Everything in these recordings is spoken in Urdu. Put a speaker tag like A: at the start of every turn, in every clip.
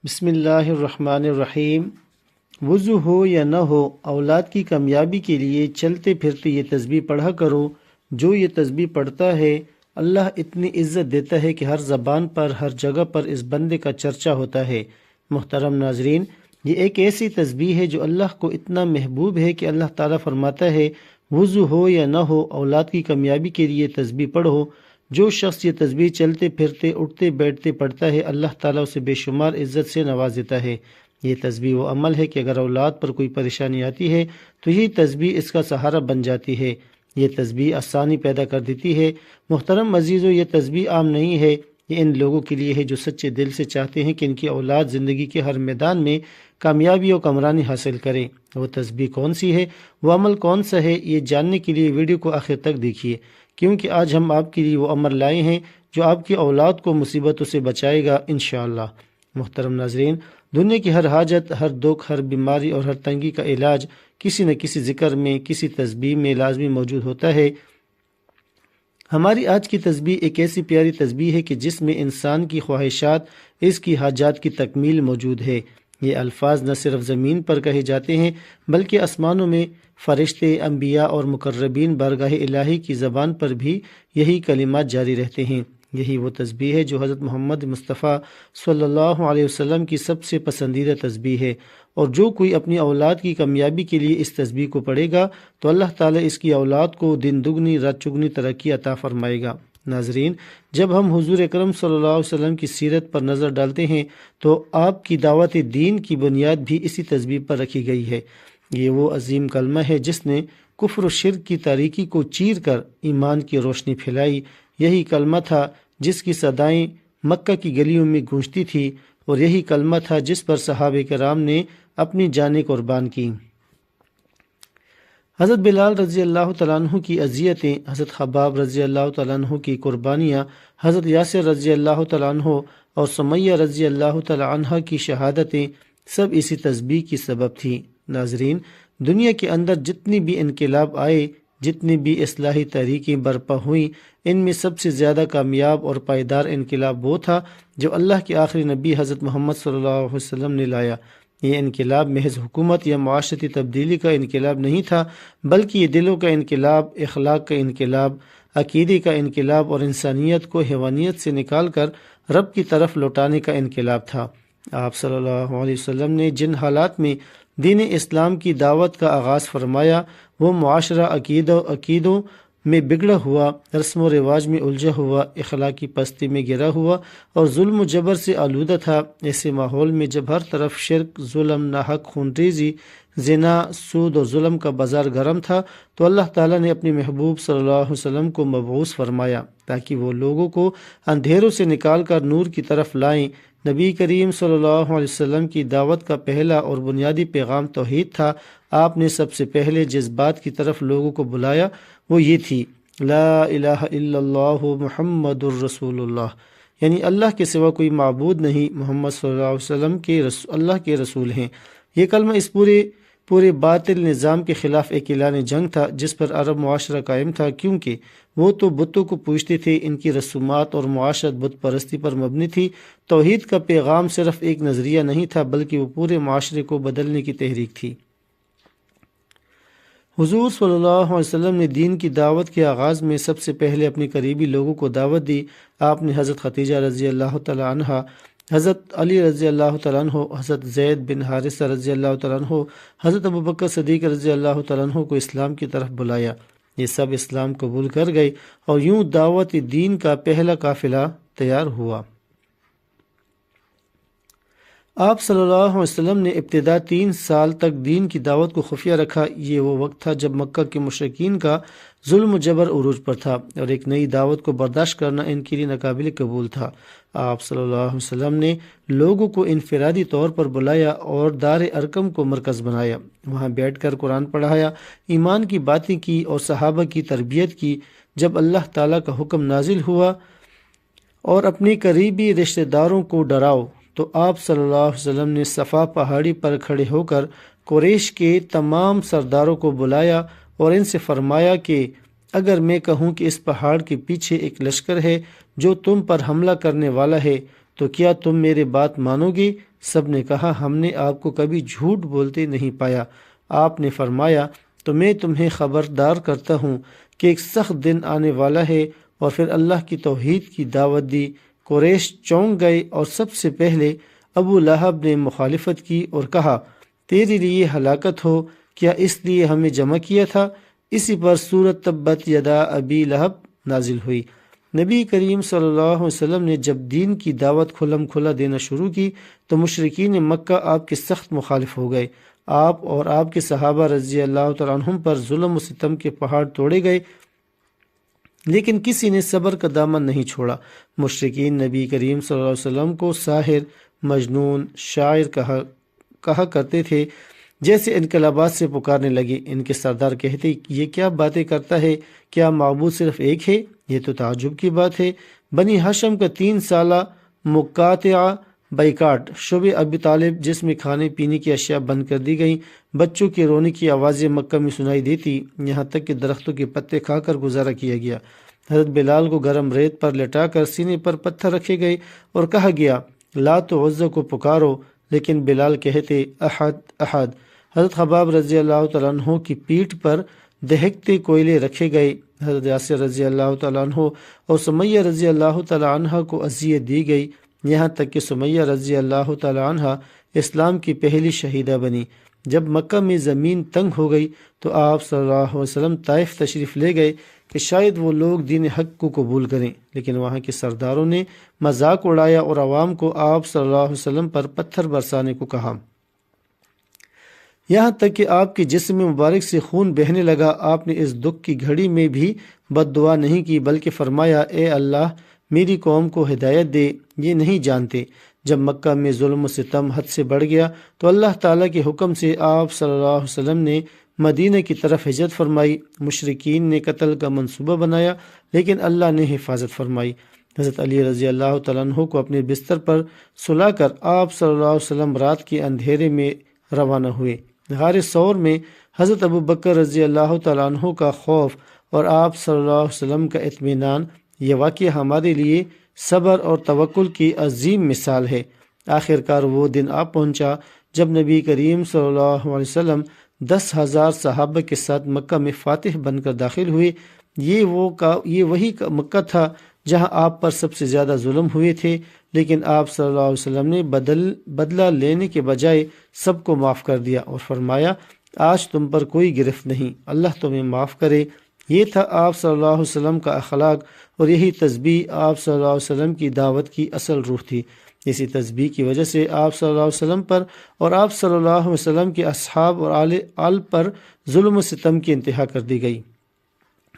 A: بسم اللہ الرحمن الرحیم۔ وضو ہو یا نہ ہو، اولاد کی کامیابی کے لیے چلتے پھرتے یہ تسبیح پڑھا کرو۔ جو یہ تسبیح پڑھتا ہے اللہ اتنی عزت دیتا ہے کہ ہر زبان پر ہر جگہ پر اس بندے کا چرچا ہوتا ہے۔ محترم ناظرین، یہ ایک ایسی تسبیح ہے جو اللہ کو اتنا محبوب ہے کہ اللہ تعالیٰ فرماتا ہے وضو ہو یا نہ ہو، اولاد کی کامیابی کے لیے تسبیح پڑھو۔ جو شخص یہ تسبیح چلتے پھرتے اٹھتے بیٹھتے پڑھتا ہے اللہ تعالیٰ اسے بے شمار عزت سے نواز دیتا ہے۔ یہ تسبیح وہ عمل ہے کہ اگر اولاد پر کوئی پریشانی آتی ہے تو یہ تسبیح اس کا سہارا بن جاتی ہے۔ یہ تسبیح آسانی پیدا کر دیتی ہے۔ محترم عزیزو، یہ تسبیح عام نہیں ہے، یہ ان لوگوں کے لیے ہے جو سچے دل سے چاہتے ہیں کہ ان کی اولاد زندگی کے ہر میدان میں کامیابی و کامرانی حاصل کرے۔ وہ تسبیح کون سی ہے، وہ عمل کون سا ہے، یہ جاننے کے لیے ویڈیو کو آخر تک دیکھیے، کیونکہ آج ہم آپ کے لیے وہ عمل لائے ہیں جو آپ کی اولاد کو مصیبتوں سے بچائے گا انشاءاللہ۔ محترم ناظرین، دنیا کی ہر حاجت، ہر دکھ، ہر بیماری اور ہر تنگی کا علاج کسی نہ کسی ذکر میں، کسی تسبیح میں لازمی موجود ہوتا ہے۔ ہماری آج کی تسبیح ایک ایسی پیاری تسبیح ہے کہ جس میں انسان کی خواہشات، اس کی حاجات کی تکمیل موجود ہے۔ یہ الفاظ نہ صرف زمین پر کہے جاتے ہیں بلکہ آسمانوں میں فرشتے، انبیاء اور مقربین بارگاہ الہی کی زبان پر بھی یہی کلمات جاری رہتے ہیں۔ یہی وہ تسبیح ہے جو حضرت محمد مصطفیٰ صلی اللہ علیہ وسلم کی سب سے پسندیدہ تسبیح ہے، اور جو کوئی اپنی اولاد کی کامیابی کے لیے اس تسبیح کو پڑھے گا تو اللہ تعالیٰ اس کی اولاد کو دن دگنی رات چگنی ترقی عطا فرمائے گا۔ ناظرین، جب ہم حضور اکرم صلی اللہ علیہ وسلم کی سیرت پر نظر ڈالتے ہیں تو آپ کی دعوت دین کی بنیاد بھی اسی تسبیح پر رکھی گئی ہے۔ یہ وہ عظیم کلمہ ہے جس نے کفر و شرک کی تاریکی کو چیر کر ایمان کی روشنی پھیلائی۔ یہی کلمہ تھا جس کی صدائیں مکہ کی گلیوں میں گونجتی تھی، اور یہی کلمہ تھا جس پر صحابہ کرام نے اپنی جانیں قربان کی۔ حضرت بلال رضی اللہ تعالیٰ عنہ کی اذیتیں، حضرت خباب رضی اللہ تعالیٰ عنہ کی قربانیاں، حضرت یاسر رضی اللہ تعالیٰ عنہ اور سمیہ رضی اللہ تعالیٰ عنہ کی شہادتیں سب اسی تسبیح کی سبب تھیں۔ ناظرین، دنیا کے اندر جتنی بھی انقلاب آئے، جتنی بھی اصلاحی تحریکیں برپا ہوئیں، ان میں سب سے زیادہ کامیاب اور پائیدار انقلاب وہ تھا جو اللہ کے آخری نبی حضرت محمد صلی اللہ علیہ وسلم نے لایا۔ یہ انقلاب محض حکومت یا معاشرتی تبدیلی کا انقلاب نہیں تھا، بلکہ یہ دلوں کا انقلاب، اخلاق کا انقلاب، عقیدے کا انقلاب اور انسانیت کو حیوانیت سے نکال کر رب کی طرف لوٹانے کا انقلاب تھا۔ آپ صلی اللہ علیہ وسلم نے جن حالات میں دین اسلام کی دعوت کا آغاز فرمایا، وہ معاشرہ عقیدوں میں بگڑا ہوا، رسم و رواج میں الجھا ہوا، اخلاقی پستی میں گرا ہوا اور ظلم و جبر سے آلودہ تھا۔ ایسے ماحول میں جب ہر طرف شرک، ظلم، ناحق خون ریزی، زنا، سود اور ظلم کا بازار گرم تھا، تو اللہ تعالیٰ نے اپنے محبوب صلی اللہ علیہ وسلم کو مبعوث فرمایا تاکہ وہ لوگوں کو اندھیروں سے نکال کر نور کی طرف لائیں۔ نبی کریم صلی اللہ علیہ وسلم کی دعوت کا پہلا اور بنیادی پیغام توحید تھا۔ آپ نے سب سے پہلے جس بات کی طرف لوگوں کو بلایا وہ یہ تھی، لا الہ الا اللہ محمد الرسول اللہ، یعنی اللہ کے سوا کوئی معبود نہیں، محمد صلی اللہ علیہ وسلم اللہ کے رسول ہیں۔ یہ کلمہ اس پورے باطل نظام کے خلاف ایک اعلان جنگ تھا جس پر عرب معاشرہ قائم تھا، کیونکہ وہ تو بتوں کو پوجتے تھے، ان کی رسومات اور معاشرت بت پرستی پر مبنی تھی۔ توحید کا پیغام صرف ایک نظریہ نہیں تھا بلکہ وہ پورے معاشرے کو بدلنے کی تحریک تھی۔ حضور صلی اللہ علیہ وسلم نے دین کی دعوت کے آغاز میں سب سے پہلے اپنے قریبی لوگوں کو دعوت دی۔ آپ نے حضرت خدیجہ رضی اللہ تعالیٰ عنہ، حضرت علی رضی اللہ تعالیٰ عنہ، حضرت زید بن حارثہ رضی اللہ تعالیٰ عنہ، حضرت ابوبکر صدیق رضی اللہ تعالیٰ عنہ کو اسلام کی طرف بلایا۔ یہ سب اسلام قبول کر گئے اور یوں دعوت دین کا پہلا قافلہ تیار ہوا۔ آپ صلی اللہ علیہ وسلم نے ابتدا 3 سال تک دین کی دعوت کو خفیہ رکھا۔ یہ وہ وقت تھا جب مکہ کے مشرکین کا ظلم و جبر عروج پر تھا اور ایک نئی دعوت کو برداشت کرنا ان کے لیے ناقابل قبول تھا۔ آپ صلی اللہ علیہ وسلم نے لوگوں کو انفرادی طور پر بلایا اور دار ارقم کو مرکز بنایا، وہاں بیٹھ کر قرآن پڑھایا، ایمان کی باتیں کی اور صحابہ کی تربیت کی۔ جب اللہ تعالیٰ کا حکم نازل ہوا اور اپنے قریبی رشتہ داروں کو ڈراؤ، تو آپ صلی اللہ علیہ وسلم نے صفا پہاڑی پر کھڑے ہو کر قریش کے تمام سرداروں کو بلایا اور ان سے فرمایا کہ اگر میں کہوں کہ اس پہاڑ کے پیچھے ایک لشکر ہے جو تم پر حملہ کرنے والا ہے، تو کیا تم میرے بات مانو گے؟ سب نے کہا ہم نے آپ کو کبھی جھوٹ بولتے نہیں پایا۔ آپ نے فرمایا تو میں تمہیں خبردار کرتا ہوں کہ ایک سخت دن آنے والا ہے، اور پھر اللہ کی توحید کی دعوت دی۔ قریش چونک گئے اور سب سے پہلے ابو لہب نے مخالفت کی اور کہا تیرے لیے ہلاکت ہو، کیا اس لیے ہمیں جمع کیا تھا؟ اسی پر سورۃ تبت یدا ابی لہب نازل ہوئی۔ نبی کریم صلی اللہ علیہ وسلم نے جب دین کی دعوت کھلم کھلا دینا شروع کی تو مشرکین مکہ آپ کے سخت مخالف ہو گئے۔ آپ اور آپ کے صحابہ رضی اللہ تعالیٰ عنہم پر ظلم و ستم کے پہاڑ توڑے گئے، لیکن کسی نے صبر کا دامن نہیں چھوڑا۔ مشرکین نبی کریم صلی اللہ علیہ وسلم کو ساحر، مجنون، شاعر کہا کرتے تھے۔ جیسے انقلابات سے پکارنے لگے، ان کے سردار کہتے یہ کیا باتیں کرتا ہے؟ کیا معبود صرف ایک ہے؟ یہ تو تعجب کی بات ہے۔ بنی ہاشم کا 3 سالہ مقاطعہ بائیکاٹ، شعب ابی طالب جس میں کھانے پینے کی اشیاء بند کر دی گئیں، بچوں کے رونے کی آوازیں مکہ میں سنائی دیتی، یہاں تک کہ درختوں کے پتے کھا کر گزارا کیا گیا۔ حضرت بلال کو گرم ریت پر لٹا کر سینے پر پتھر رکھے گئے اور کہا گیا لات و عزا کو پکارو، لیکن بلال کہتے احد احد۔ حضرت خباب رضی اللہ تعالیٰ عنہ کی پیٹھ پر دہکتے کوئلے رکھے گئے۔ حضرت یاسر رضی اللہ تعالیٰ عنہ اور سمیہ رضی اللہ تعالیٰ عنہ کو اذیت دی گئی، یہاں تک کہ سمیہ رضی اللہ تعالیٰ عنہ اسلام کی پہلی شہیدہ بنی۔ جب مکہ میں زمین تنگ ہو گئی تو آپ صلی اللہ علیہ وسلم طائف تشریف لے گئے کہ شاید وہ لوگ دین حق کو قبول کریں، لیکن وہاں کے سرداروں نے مذاق اڑایا اور عوام کو آپ صلی اللہ علیہ وسلم پر پتھر برسانے کو کہا، یہاں تک کہ آپ کے جسم مبارک سے خون بہنے لگا۔ آپ نے اس دکھ کی گھڑی میں بھی بد دعا نہیں کی، بلکہ فرمایا اے اللہ میری قوم کو ہدایت دے، یہ نہیں جانتے۔ جب مکہ میں ظلم و ستم حد سے بڑھ گیا تو اللہ تعالیٰ کے حکم سے آپ صلی اللہ علیہ وسلم نے مدینہ کی طرف ہجرت فرمائی۔ مشرکین نے قتل کا منصوبہ بنایا، لیکن اللہ نے حفاظت فرمائی۔ حضرت علی رضی اللہ تعالیٰ عنہ کو اپنے بستر پر سلا کر آپ صلی اللہ علیہ وسلم رات کے اندھیرے میں روانہ ہوئے۔ غار ثور میں حضرت ابو بکر رضی اللہ تعالیٰ عنہ کا خوف اور آپ صلی اللہ علیہ وسلم کا اطمینان، یہ واقعہ ہمارے لیے صبر اور توکل کی عظیم مثال ہے۔ آخر کار وہ دن آ پہنچا جب نبی کریم صلی اللہ علیہ وسلم 10,000 صحابہ کے ساتھ مکہ میں فاتح بن کر داخل ہوئے۔ یہ وہی مکہ تھا جہاں آپ پر سب سے زیادہ ظلم ہوئے تھے، لیکن آپ صلی اللہ علیہ وسلم نے بدلہ لینے کے بجائے سب کو معاف کر دیا اور فرمایا آج تم پر کوئی گرفت نہیں، اللہ تمہیں معاف کرے۔ یہ تھا آپ صلی اللہ علیہ وسلم کا اخلاق، اور یہی تسبیح آپ صلی اللہ علیہ وسلم کی دعوت کی اصل روح تھی۔ اسی تسبیح کی وجہ سے آپ صلی اللہ علیہ وسلم پر اور آپ صلی اللہ علیہ وسلم کے اصحاب اور آل پر ظلم و ستم کی انتہا کر دی گئی،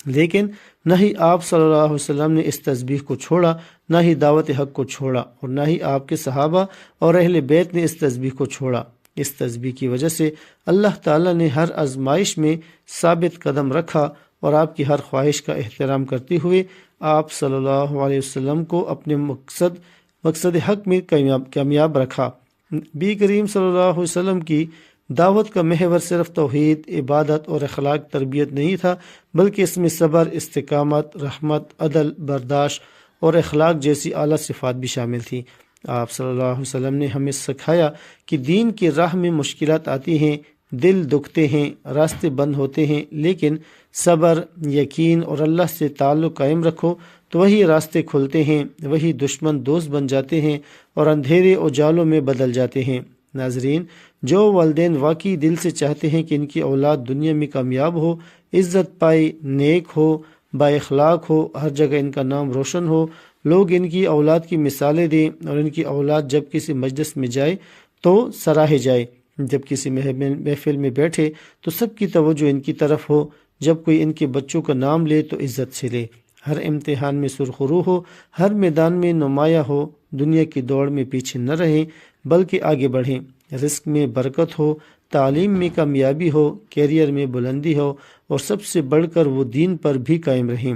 A: لیکن نہ ہی آپ صلی اللہ علیہ وسلم نے اس تسبیح کو چھوڑا، نہ ہی دعوت حق کو چھوڑا، اور نہ ہی آپ کے صحابہ اور اہل بیت نے اس تسبیح کو چھوڑا۔ اس تسبیح کی وجہ سے اللہ تعالیٰ نے ہر آزمائش میں ثابت قدم رکھا اور آپ کی ہر خواہش کا احترام کرتے ہوئے آپ صلی اللہ علیہ وسلم کو اپنے مقصد حق میں کامیاب رکھا۔ نبی کریم صلی اللہ علیہ وسلم کی دعوت کا محور صرف توحید، عبادت اور اخلاق تربیت نہیں تھا، بلکہ اس میں صبر، استقامت، رحمت، عدل، برداشت اور اخلاق جیسی اعلیٰ صفات بھی شامل تھیں۔ آپ صلی اللہ علیہ وسلم نے ہمیں سکھایا کہ دین کی راہ میں مشکلات آتی ہیں، دل دکھتے ہیں، راستے بند ہوتے ہیں، لیکن صبر، یقین اور اللہ سے تعلق قائم رکھو تو وہی راستے کھلتے ہیں، وہی دشمن دوست بن جاتے ہیں اور اندھیرے اجالوں میں بدل جاتے ہیں۔ ناظرین، جو والدین واقعی دل سے چاہتے ہیں کہ ان کی اولاد دنیا میں کامیاب ہو، عزت پائے، نیک ہو، با اخلاق ہو، ہر جگہ ان کا نام روشن ہو، لوگ ان کی اولاد کی مثالیں دیں، اور ان کی اولاد جب کسی مجلس میں جائے تو سراہے جائے، جب کسی محفل میں بیٹھے تو سب کی توجہ ان کی طرف ہو، جب کوئی ان کے بچوں کا نام لے تو عزت سے لے، ہر امتحان میں سرخرو ہو، ہر میدان میں نمایاں ہو، دنیا کی دوڑ میں پیچھے نہ رہیں بلکہ آگے بڑھیں، رزق میں برکت ہو، تعلیم میں کامیابی ہو، کیریئر میں بلندی ہو، اور سب سے بڑھ کر وہ دین پر بھی قائم رہیں۔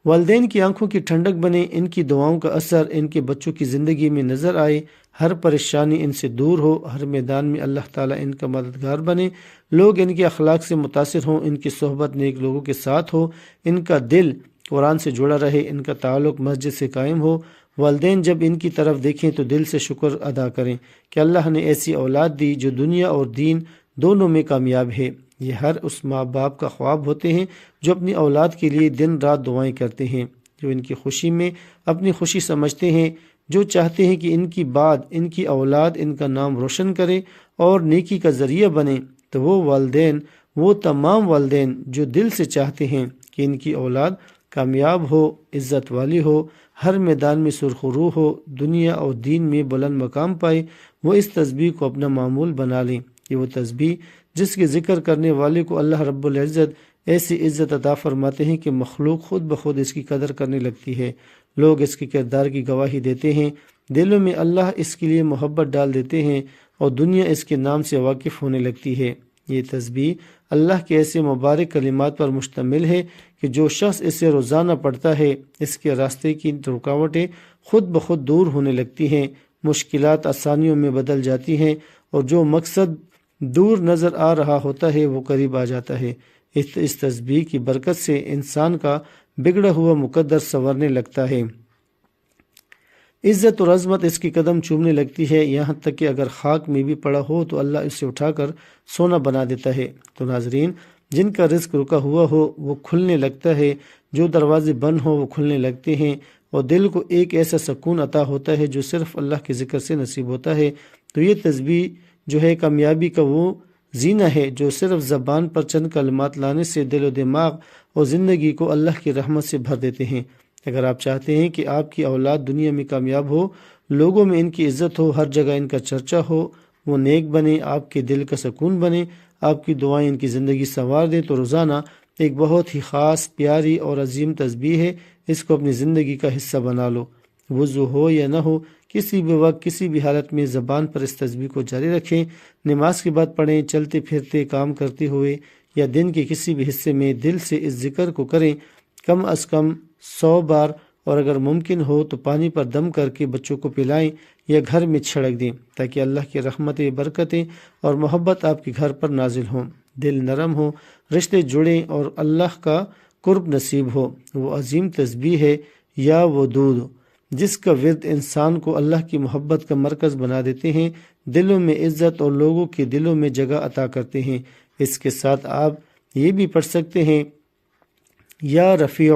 A: والدین کی آنکھوں کی ٹھنڈک بنے، ان کی دعاؤں کا اثر ان کے بچوں کی زندگی میں نظر آئے، ہر پریشانی ان سے دور ہو، ہر میدان میں اللہ تعالیٰ ان کا مددگار بنے، لوگ ان کے اخلاق سے متاثر ہوں، ان کی صحبت نیک لوگوں کے ساتھ ہو، ان کا دل قرآن سے جڑا رہے، ان کا تعلق مسجد سے قائم ہو، والدین جب ان کی طرف دیکھیں تو دل سے شکر ادا کریں کہ اللہ نے ایسی اولاد دی جو دنیا اور دین دونوں میں کامیاب ہے۔ یہ ہر اس ماں باپ کا خواب ہوتے ہیں جو اپنی اولاد کے لیے دن رات دعائیں کرتے ہیں، جو ان کی خوشی میں اپنی خوشی سمجھتے ہیں، جو چاہتے ہیں کہ ان کی بعد ان کی اولاد ان کا نام روشن کرے اور نیکی کا ذریعہ بنے۔ تو وہ تمام والدین جو دل سے چاہتے ہیں کہ ان کی اولاد کامیاب ہو، عزت والی ہو، ہر میدان میں سرخرو ہو، دنیا اور دین میں بلند مقام پائے، وہ اس تسبیح کو اپنا معمول بنا لیں۔ یہ وہ تسبیح جس کے ذکر کرنے والے کو اللہ رب العزت ایسی عزت عطا فرماتے ہیں کہ مخلوق خود بخود اس کی قدر کرنے لگتی ہے۔ لوگ اس کے کردار کی گواہی دیتے ہیں، دلوں میں اللہ اس کے لیے محبت ڈال دیتے ہیں اور دنیا اس کے نام سے واقف ہونے لگتی ہے۔ یہ تسبیح اللہ کے ایسے مبارک کلمات پر مشتمل ہے کہ جو شخص اسے روزانہ پڑھتا ہے اس کے راستے کی رکاوٹیں خود بخود دور ہونے لگتی ہیں، مشکلات آسانیوں میں بدل جاتی ہیں اور جو مقصد دور نظر آ رہا ہوتا ہے وہ قریب آ جاتا ہے۔ اس تسبیح کی برکت سے انسان کا بگڑا ہوا مقدر سنورنے لگتا ہے، عزت اور عظمت اس کی قدم چومنے لگتی ہے، یہاں تک کہ اگر خاک میں بھی پڑا ہو تو اللہ اسے اٹھا کر سونا بنا دیتا ہے۔ تو ناظرین، جن کا رزق رکا ہوا ہو وہ کھلنے لگتا ہے، جو دروازے بند ہو وہ کھلنے لگتے ہیں اور دل کو ایک ایسا سکون عطا ہوتا ہے جو صرف اللہ کے ذکر سے نصیب ہوتا ہے۔ تو یہ تسبیح جو ہے کامیابی کا وہ زینہ ہے جو صرف زبان پر چند کلمات لانے سے دل و دماغ اور زندگی کو اللہ کی رحمت سے بھر دیتے ہیں۔ اگر آپ چاہتے ہیں کہ آپ کی اولاد دنیا میں کامیاب ہو، لوگوں میں ان کی عزت ہو، ہر جگہ ان کا چرچا ہو، وہ نیک بنے، آپ کے دل کا سکون بنے، آپ کی دعائیں ان کی زندگی سنوار دیں، تو روزانہ ایک بہت ہی خاص، پیاری اور عظیم تسبیح ہے، اس کو اپنی زندگی کا حصہ بنا لو۔ وضو ہو یا نہ ہو، کسی بھی وقت کسی بھی حالت میں زبان پر اس تسبیح کو جاری رکھیں، نماز کے بعد پڑھیں، چلتے پھرتے کام کرتے ہوئے یا دن کے کسی بھی حصے میں دل سے اس ذکر کو کریں، کم از کم 100 بار، اور اگر ممکن ہو تو پانی پر دم کر کے بچوں کو پلائیں یا گھر میں چھڑک دیں تاکہ اللہ کی رحمتیں، برکتیں اور محبت آپ کے گھر پر نازل ہوں، دل نرم ہو، رشتے جڑیں اور اللہ کا قرب نصیب ہو۔ وہ عظیم تسبیح ہے یا ودود جس کا ورد انسان کو اللہ کی محبت کا مرکز بنا دیتے ہیں، دلوں میں عزت اور لوگوں کے دلوں میں جگہ عطا کرتے ہیں۔ اس کے ساتھ آپ یہ بھی پڑھ سکتے ہیں یا رفیع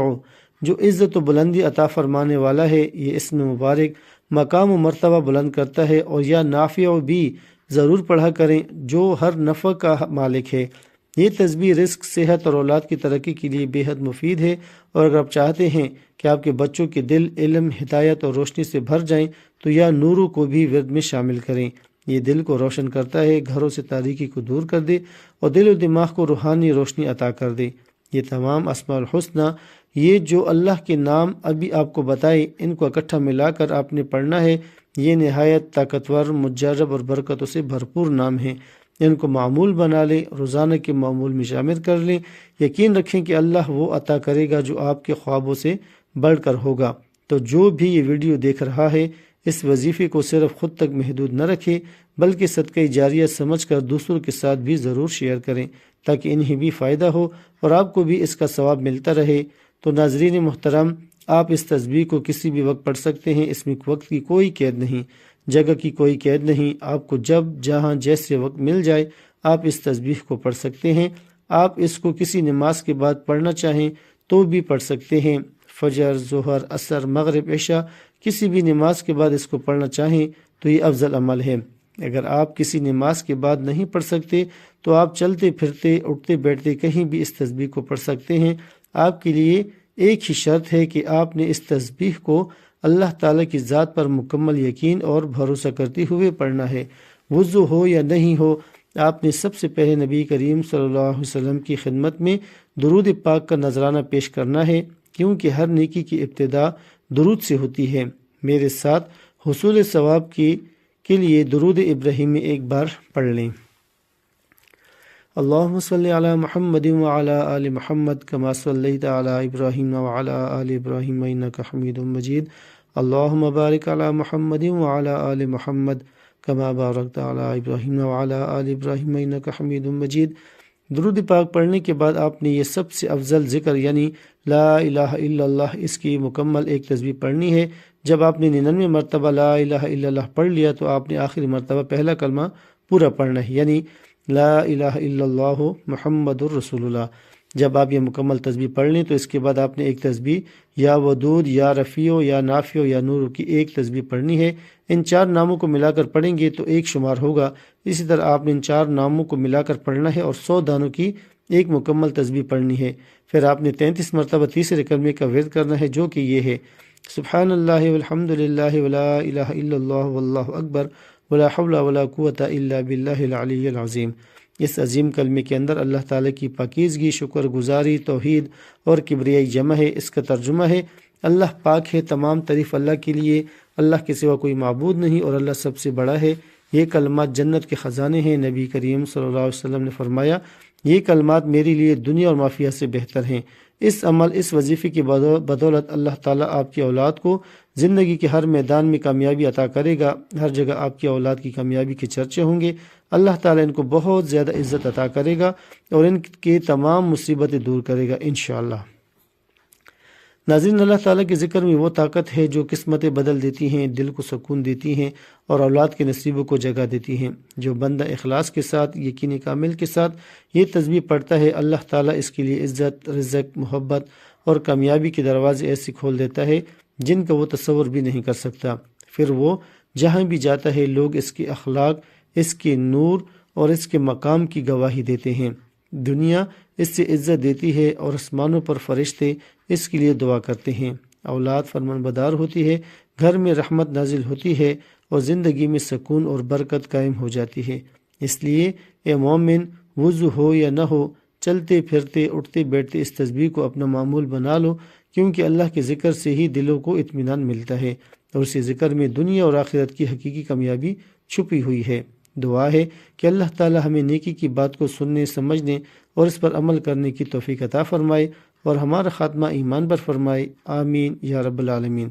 A: جو عزت و بلندی عطا فرمانے والا ہے، یہ اسم مبارک مقام و مرتبہ بلند کرتا ہے، اور یا نافع بھی ضرور پڑھا کریں جو ہر نفع کا مالک ہے۔ یہ تسبیح رزق، صحت اور اولاد کی ترقی کے لیے بے حد مفید ہے، اور اگر آپ چاہتے ہیں کہ آپ کے بچوں کے دل علم، ہدایت اور روشنی سے بھر جائیں تو یا نورو کو بھی ورد میں شامل کریں۔ یہ دل کو روشن کرتا ہے، گھروں سے تاریکی کو دور کر دے اور دل و دماغ کو روحانی روشنی عطا کر دے۔ یہ تمام اسماء الحسنہ، یہ جو اللہ کے نام ابھی آپ کو بتائے، ان کو اکٹھا ملا کر آپ نے پڑھنا ہے۔ یہ نہایت طاقتور، مجرب اور برکتوں سے بھرپور نام ہیں۔ ان کو معمول بنا لیں، روزانہ کے معمول میں شامل کر لیں۔ یقین رکھیں کہ اللہ وہ عطا کرے گا جو آپ کے خوابوں سے بڑھ کر ہوگا۔ تو جو بھی یہ ویڈیو دیکھ رہا ہے، اس وظیفے کو صرف خود تک محدود نہ رکھے بلکہ صدقہ جاریہ سمجھ کر دوسروں کے ساتھ بھی ضرور شیئر کریں تاکہ انہیں بھی فائدہ ہو اور آپ کو بھی اس کا ثواب ملتا رہے۔ تو ناظرین محترم، آپ اس تسبیح کو کسی بھی وقت پڑھ سکتے ہیں، اس میں وقت کی کوئی قید نہیں، جگہ کی کوئی قید نہیں۔ آپ کو جب جہاں جیسے وقت مل جائے آپ اس تسبیح کو پڑھ سکتے ہیں۔ آپ اس کو کسی نماز کے بعد پڑھنا چاہیں تو بھی پڑھ سکتے ہیں، فجر، ظہر، عصر، مغرب، عشاء، کسی بھی نماز کے بعد اس کو پڑھنا چاہیں تو یہ افضل عمل ہے۔ اگر آپ کسی نماز کے بعد نہیں پڑھ سکتے تو آپ چلتے پھرتے، اٹھتے بیٹھتے کہیں بھی اس تسبیح کو پڑھ سکتے ہیں۔ آپ کے لیے ایک ہی شرط ہے کہ آپ نے اس تسبیح کو اللہ تعالیٰ کی ذات پر مکمل یقین اور بھروسہ کرتے ہوئے پڑھنا ہے۔ وضو ہو یا نہیں ہو، آپ نے سب سے پہلے نبی کریم صلی اللہ علیہ وسلم کی خدمت میں درود پاک کا نذرانہ پیش کرنا ہے، کیونکہ ہر نیکی کی ابتدا درود سے ہوتی ہے۔ میرے ساتھ حصول ثواب کے لیے درود ابراہیمی ایک بار پڑھ لیں۔ اللہم صلی علی محمد وعلی آل محمد کما صلیت علی ابراہیم وعلی آل ابراہیم انک حمید مجید۔ اللہم بارک علی محمد وعلی آل محمد کما بارکت علی ابراہیم وعلی آل ابراہیم انک حمید مجید۔ درود پاک پڑھنے کے بعد آپ نے یہ سب سے افضل ذکر یعنی لا الہ الا اللہ، اس کی مکمل ایک تسبیح پڑھنی ہے جب آپ نے 99 مرتبہ لا الہ الا اللہ پڑھ لیا تو آپ نے آخری مرتبہ پہلا کلمہ پورا پڑھنا ہے، یعنی لا الہ الا اللہ محمد الرسول اللہ۔ جب آپ یہ مکمل تسبیح پڑھ لیں تو اس کے بعد آپ نے ایک تسبیح یا ودود یا رفیع یا نافع یا نور کی ایک تسبیح پڑھنی ہے۔ ان 4 ناموں کو ملا کر پڑھیں گے تو ایک شمار ہوگا۔ اسی طرح آپ نے ان 4 ناموں کو ملا کر پڑھنا ہے اور 100 دانوں کی ایک مکمل تسبیح پڑھنی ہے۔ پھر آپ نے 33 مرتبہ تیسرے کلمے کا ورد کرنا ہے، جو کہ یہ ہے سبحان اللہ والحمد للہ ولا الہ الا اللہ واللہ اکبر ولا حول ولا قوت الا باللہ العلی العظیم۔ اس عظیم کلمے کے اندر اللہ تعالیٰ کی پاکیزگی، شکر گزاری، توحید اور کبریائی جمع ہے۔ اس کا ترجمہ ہے اللہ پاک ہے، تمام تعریف اللہ کے لیے، اللہ کے سوا کوئی معبود نہیں اور اللہ سب سے بڑا ہے۔ یہ کلمات جنت کے خزانے ہیں۔ نبی کریم صلی اللہ علیہ وسلم نے فرمایا یہ کلمات میرے لیے دنیا اور مافیہ سے بہتر ہیں۔ اس عمل، اس وظیفے کی بدولت اللہ تعالیٰ آپ کی اولاد کو زندگی کے ہر میدان میں کامیابی عطا کرے گا۔ ہر جگہ آپ کی اولاد کی کامیابی کے چرچے ہوں گے۔ اللہ تعالیٰ ان کو بہت زیادہ عزت عطا کرے گا اور ان کے تمام مصیبتیں دور کرے گا انشاءاللہ۔ ناظرین، اللہ تعالیٰ کے ذکر میں وہ طاقت ہے جو قسمتیں بدل دیتی ہیں، دل کو سکون دیتی ہیں اور اولاد کے نصیبوں کو جگہ دیتی ہیں۔ جو بندہ اخلاص کے ساتھ، یقین کامل کے ساتھ یہ تسبیح پڑھتا ہے، اللہ تعالیٰ اس کے لیے عزت، رزق، محبت اور کامیابی کے دروازے ایسے کھول دیتا ہے جن کا وہ تصور بھی نہیں کر سکتا۔ پھر وہ جہاں بھی جاتا ہے لوگ اس کے اخلاق، اس کے نور اور اس کے مقام کی گواہی دیتے ہیں۔ دنیا اس سے عزت دیتی ہے اور آسمانوں پر فرشتے اس کے لیے دعا کرتے ہیں۔ اولاد فرمان بدار ہوتی ہے، گھر میں رحمت نازل ہوتی ہے اور زندگی میں سکون اور برکت قائم ہو جاتی ہے۔ اس لیے اے مومن، وضو ہو یا نہ ہو، چلتے پھرتے، اٹھتے بیٹھتے اس تسبیح کو اپنا معمول بنا لو، کیونکہ اللہ کے ذکر سے ہی دلوں کو اطمینان ملتا ہے اور اسی ذکر میں دنیا اور آخرت کی حقیقی کامیابی چھپی ہوئی ہے۔ دعا ہے کہ اللہ تعالی ہمیں نیکی کی بات کو سننے، سمجھنے اور اس پر عمل کرنے کی توفیق عطا فرمائے اور ہمارا خاتمہ ایمان پر فرمائے، آمین یا رب العالمین۔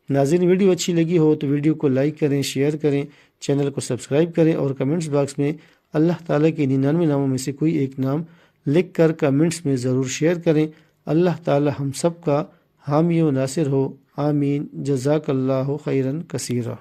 A: ناظرین، ویڈیو اچھی لگی ہو تو ویڈیو کو لائک کریں، شیئر کریں، چینل کو سبسکرائب کریں اور کمنٹس باکس میں اللہ تعالیٰ کے 99 ناموں میں سے کوئی ایک نام لکھ کر کمنٹس میں ضرور شیئر کریں۔ اللہ تعالیٰ ہم سب کا حامی و ناصر ہو، آمین۔ جزاک اللہ خیرا کثیرا۔